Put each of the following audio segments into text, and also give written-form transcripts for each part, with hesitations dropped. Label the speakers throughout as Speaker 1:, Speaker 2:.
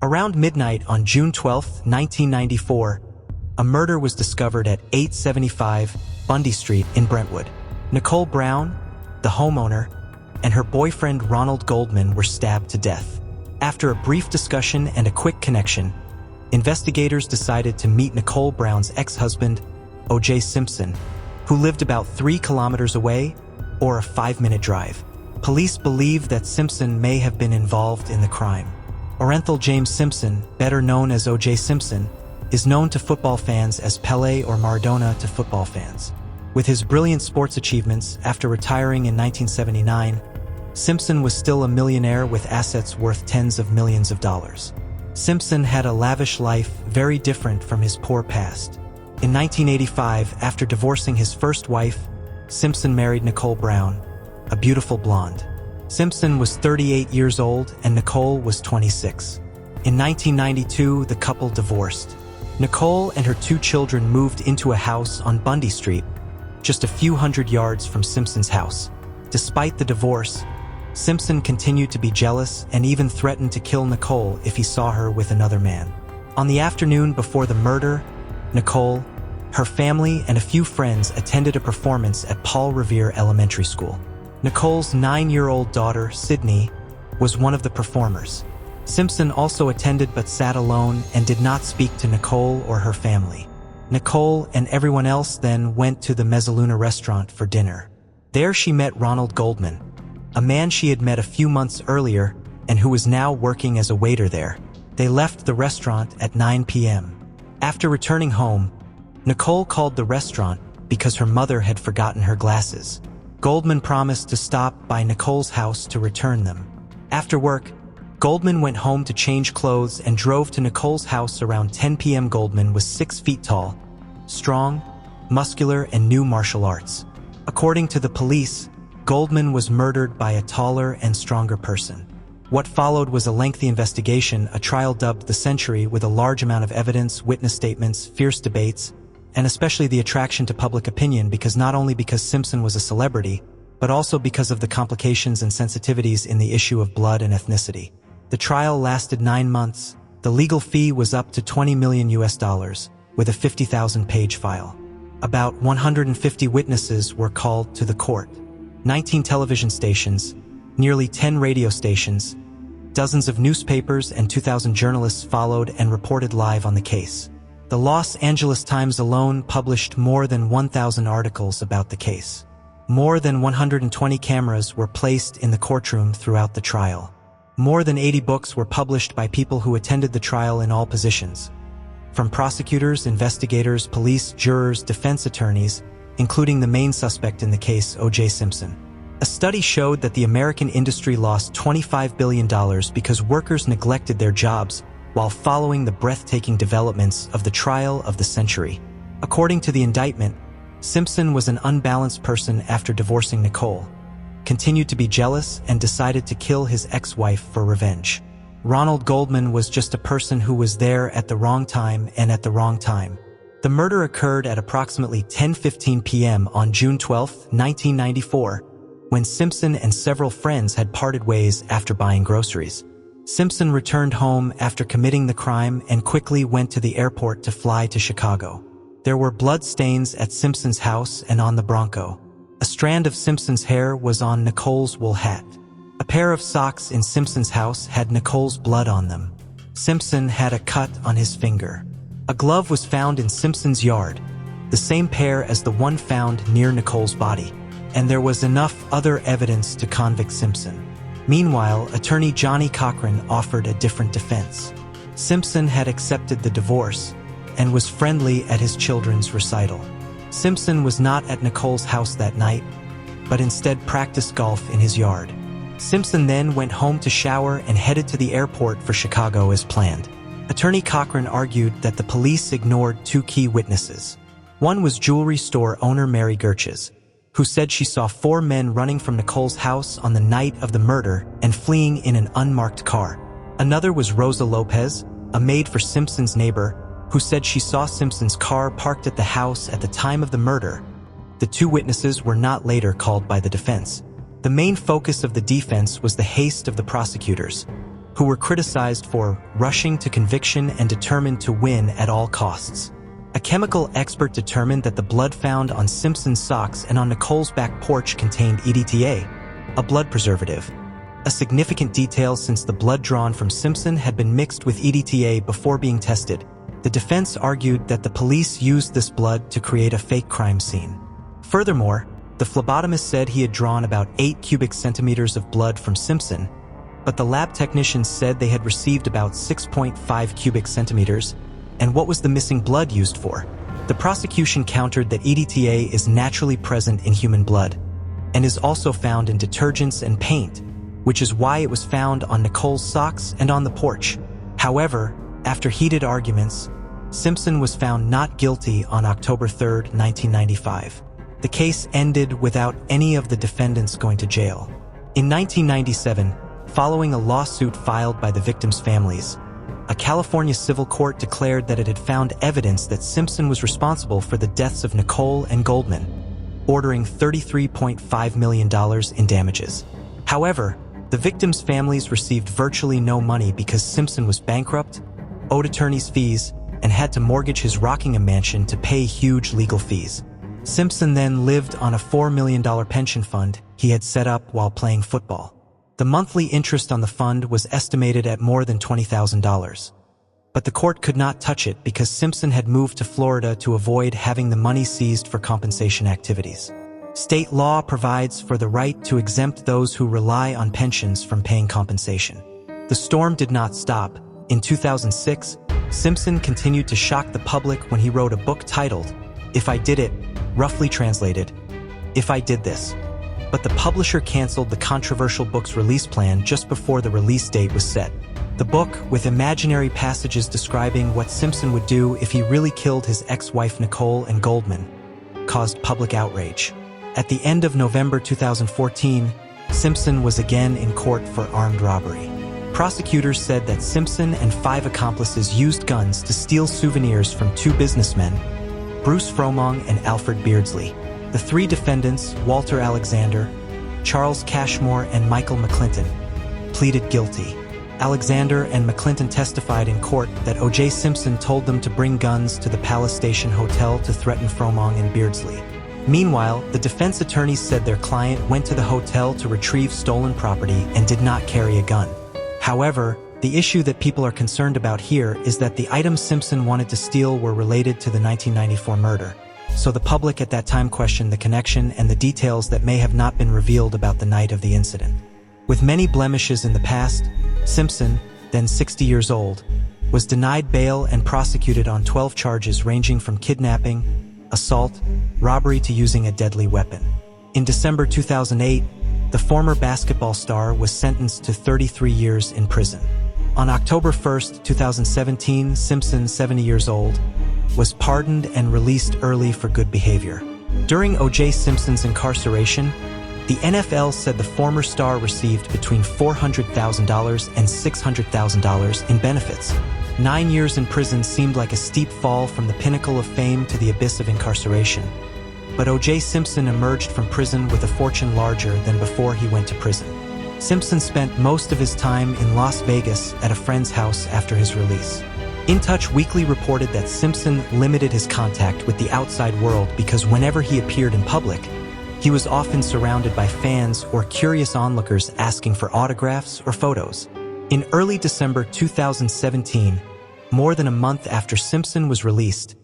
Speaker 1: Around midnight on June 12, 1994, a murder was discovered at 875 Bundy Street in Brentwood. Nicole Brown, the homeowner, and her boyfriend Ronald Goldman were stabbed to death. After a brief discussion and a quick connection, investigators decided to meet Nicole Brown's ex-husband, OJ Simpson, who lived about 3 kilometers away, or a 5-minute drive. Police believe that Simpson may have been involved in the crime. Orenthal James Simpson, better known as OJ Simpson, is known to football fans as Pele or Maradona to football fans. With his brilliant sports achievements after retiring in 1979, Simpson was still a millionaire with assets worth tens of millions of dollars. Simpson had a lavish life very different from his poor past. In 1985, after divorcing his first wife, Simpson married Nicole Brown, a beautiful blonde. Simpson was 38 years old and Nicole was 26. In 1992, the couple divorced. Nicole and her 2 children moved into a house on Bundy Street, just a few hundred yards from Simpson's house. Despite the divorce, Simpson continued to be jealous and even threatened to kill Nicole if he saw her with another man. On the afternoon before the murder, Nicole, her family, and a few friends attended a performance at Paul Revere Elementary School. Nicole's 9-year-old daughter, Sydney, was one of the performers. Simpson also attended but sat alone and did not speak to Nicole or her family. Nicole and everyone else then went to the Mezzaluna restaurant for dinner. There she met Ronald Goldman, a man she had met a few months earlier and who was now working as a waiter there. They left the restaurant at 9 p.m. After returning home, Nicole called the restaurant because her mother had forgotten her glasses. Goldman promised to stop by Nicole's house to return them. After work, Goldman went home to change clothes and drove to Nicole's house around 10 p.m. Goldman was 6 feet tall, strong, muscular, and knew martial arts. According to the police, Goldman was murdered by a taller and stronger person. What followed was a lengthy investigation, a trial dubbed the Century, with a large amount of evidence, witness statements, fierce debates, and especially the attraction to public opinion not only because Simpson was a celebrity, but also because of the complications and sensitivities in the issue of blood and ethnicity. The trial lasted 9 months. The legal fee was up to $20 million with a 50,000-page file. About 150 witnesses were called to the court. 19 television stations, nearly 10 radio stations, dozens of newspapers, and 2,000 journalists followed and reported live on the case. The Los Angeles Times alone published more than 1,000 articles about the case. More than 120 cameras were placed in the courtroom throughout the trial. More than 80 books were published by people who attended the trial in all positions, from prosecutors, investigators, police, jurors, defense attorneys, including the main suspect in the case, OJ Simpson. A study showed that the American industry lost $25 billion because workers neglected their jobs while following the breathtaking developments of the trial of the century. According to the indictment, Simpson was an unbalanced person after divorcing Nicole, continued to be jealous, and decided to kill his ex-wife for revenge. Ronald Goldman was just a person who was there at the wrong time and at the wrong time. The murder occurred at approximately 10:15 p.m. on June 12, 1994, when Simpson and several friends had parted ways after buying groceries. Simpson returned home after committing the crime and quickly went to the airport to fly to Chicago. There were blood stains at Simpson's house and on the Bronco. A strand of Simpson's hair was on Nicole's wool hat. A pair of socks in Simpson's house had Nicole's blood on them. Simpson had a cut on his finger. A glove was found in Simpson's yard, the same pair as the one found near Nicole's body, and there was enough other evidence to convict Simpson. Meanwhile, attorney Johnny Cochran offered a different defense. Simpson had accepted the divorce and was friendly at his children's recital. Simpson was not at Nicole's house that night, but instead practiced golf in his yard. Simpson then went home to shower and headed to the airport for Chicago as planned. Attorney Cochran argued that the police ignored 2 key witnesses. One was jewelry store owner Mary Gerches, who said she saw 4 men running from Nicole's house on the night of the murder and fleeing in an unmarked car. Another was Rosa Lopez, a maid for Simpson's neighbor, who said she saw Simpson's car parked at the house at the time of the murder. The 2 witnesses were not later called by the defense. The main focus of the defense was the haste of the prosecutors. who were criticized for rushing to conviction and determined to win at all costs. A chemical expert determined that the blood found on Simpson's socks and on Nicole's back porch contained EDTA, a blood preservative. A significant detail since the blood drawn from Simpson had been mixed with EDTA before being tested. The defense argued that the police used this blood to create a fake crime scene. Furthermore, the phlebotomist said he had drawn about 8 cubic centimeters of blood from Simpson, but the lab technicians said they had received about 6.5 cubic centimeters, and what was the missing blood used for? The prosecution countered that EDTA is naturally present in human blood, and is also found in detergents and paint, which is why it was found on Nicole's socks and on the porch. However, after heated arguments, Simpson was found not guilty on October 3, 1995. The case ended without any of the defendants going to jail. In 1997, following a lawsuit filed by the victims' families, a California civil court declared that it had found evidence that Simpson was responsible for the deaths of Nicole and Goldman, ordering $33.5 million in damages. However, the victims' families received virtually no money because Simpson was bankrupt, owed attorney's fees, and had to mortgage his Rockingham mansion to pay huge legal fees. Simpson then lived on a $4 million pension fund he had set up while playing football. The monthly interest on the fund was estimated at more than $20,000. But the court could not touch it because Simpson had moved to Florida to avoid having the money seized for compensation activities. State law provides for the right to exempt those who rely on pensions from paying compensation. The storm did not stop. In 2006, Simpson continued to shock the public when he wrote a book titled, "If I Did It," roughly translated, "If I Did This." But the publisher canceled the controversial book's release plan just before the release date was set. The book, with imaginary passages describing what Simpson would do if he really killed his ex-wife Nicole and Goldman, caused public outrage. At the end of November 2014, Simpson was again in court for armed robbery. Prosecutors said that Simpson and 5 accomplices used guns to steal souvenirs from 2 businessmen, Bruce Fromong and Alfred Beardsley. The 3 defendants, Walter Alexander, Charles Cashmore, and Michael McClinton, pleaded guilty. Alexander and McClinton testified in court that OJ Simpson told them to bring guns to the Palace Station Hotel to threaten Fromong and Beardsley. Meanwhile, the defense attorneys said their client went to the hotel to retrieve stolen property and did not carry a gun. However, the issue that people are concerned about here is that the items Simpson wanted to steal were related to the 1994 murder. So the public at that time questioned the connection and the details that may have not been revealed about the night of the incident. With many blemishes in the past, Simpson, then 60 years old, was denied bail and prosecuted on 12 charges ranging from kidnapping, assault, robbery to using a deadly weapon. In December 2008, the former basketball star was sentenced to 33 years in prison. On October 1, 2017, Simpson, 70 years old, was pardoned and released early for good behavior. During OJ Simpson's incarceration, the NFL said the former star received between $400,000 and $600,000 in benefits. 9 years in prison seemed like a steep fall from the pinnacle of fame to the abyss of incarceration. But OJ Simpson emerged from prison with a fortune larger than before he went to prison. Simpson spent most of his time in Las Vegas at a friend's house after his release. In Touch Weekly reported that Simpson limited his contact with the outside world because whenever he appeared in public, he was often surrounded by fans or curious onlookers asking for autographs or photos. In early December 2017, more than a month after Simpson was released,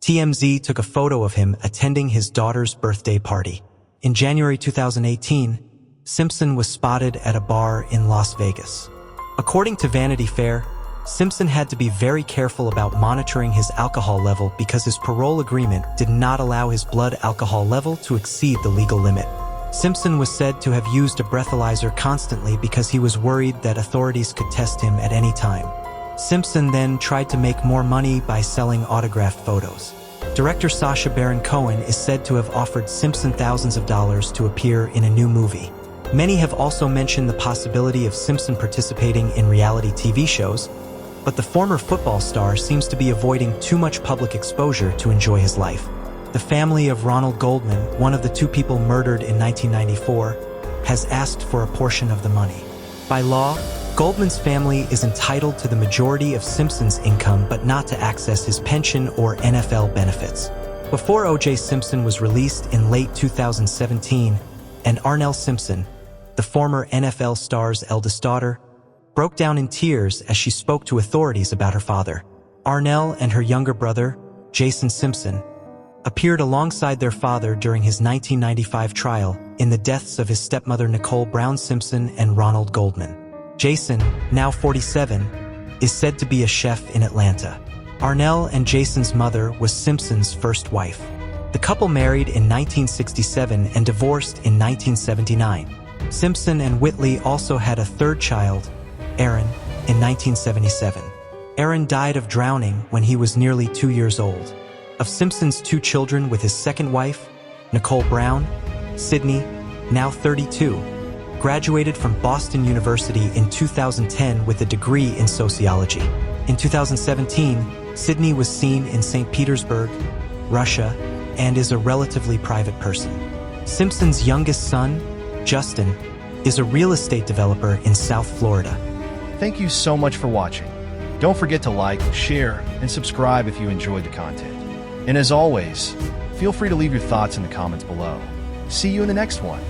Speaker 1: TMZ took a photo of him attending his daughter's birthday party. In January 2018, Simpson was spotted at a bar in Las Vegas. According to Vanity Fair, Simpson had to be very careful about monitoring his alcohol level because his parole agreement did not allow his blood alcohol level to exceed the legal limit. Simpson was said to have used a breathalyzer constantly because he was worried that authorities could test him at any time. Simpson then tried to make more money by selling autographed photos. Director Sacha Baron Cohen is said to have offered Simpson thousands of dollars to appear in a new movie. Many have also mentioned the possibility of Simpson participating in reality TV shows, but the former football star seems to be avoiding too much public exposure to enjoy his life. The family of Ronald Goldman, one of the 2 people murdered in 1994, has asked for a portion of the money. By law, Goldman's family is entitled to the majority of Simpson's income but not to access his pension or NFL benefits. Before OJ Simpson was released in late 2017, and Orenthal Simpson, the former NFL star's eldest daughter, broke down in tears as she spoke to authorities about her father. Orenthal and her younger brother, Jason Simpson, appeared alongside their father during his 1995 trial in the deaths of his stepmother Nicole Brown Simpson and Ronald Goldman. Jason, now 47, is said to be a chef in Atlanta. Orenthal and Jason's mother was Simpson's first wife. The couple married in 1967 and divorced in 1979. Simpson and Whitley also had a third child, Aaron, in 1977. Aaron died of drowning when he was nearly 2 years old. Of Simpson's 2 children with his second wife, Nicole Brown, Sydney, now 32, graduated from Boston University in 2010 with a degree in sociology. In 2017, Sydney was seen in St. Petersburg, Russia, and is a relatively private person. Simpson's youngest son, Justin, is a real estate developer in South Florida.
Speaker 2: Thank you so much for watching. Don't forget to like, share, and subscribe if you enjoyed the content. And as always, feel free to leave your thoughts in the comments below. See you in the next one.